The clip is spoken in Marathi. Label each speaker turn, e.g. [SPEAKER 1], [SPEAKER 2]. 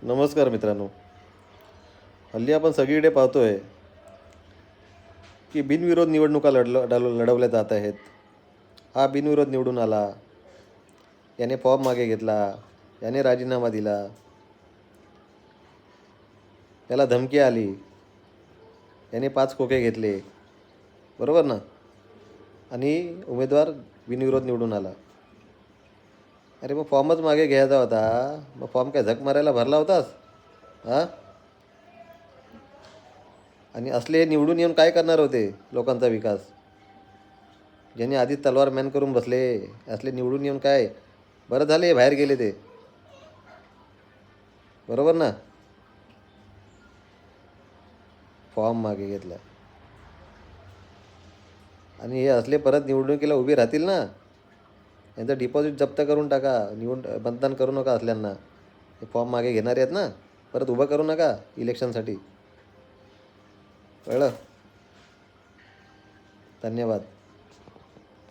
[SPEAKER 1] नमस्कार मित्रांनो. हल्ली आपण सगळीकडे पाहतोय की बिनविरोध निवडणुका लढवल्या जात आहेत. हा बिनविरोध निवडून आला, याने फॉर्म मागे घेतला, याने राजीनामा दिला, याला धमकी आली, याने 5 खोके घेतले, बरोबर ना? आणि उमेदवार बिनविरोध निवडून आला. अरे मग फॉर्मच मागे घ्यायचा होता. मग फॉर्म काय झक मारायला भरला होतास? हां? आणि असले निवडून येऊन काय करणार होते लोकांचा विकास? ज्यांनी आधीच तलवार मॅन करून बसले, असले निवडून येऊन काय? बरं झाले बाहेर गेले ते, बरोबर ना? फॉर्म मागे घेतला आणि हे असले परत निवडणुकीला उभे राहतील ना, यांचं डिपॉझिट जप्त करून टाका. मतदान करू नका असल्यांना. हे फॉर्म मागे घेणारे आहेत ना, परत उभं करू नका इलेक्शनसाठी. कळलं? धन्यवाद.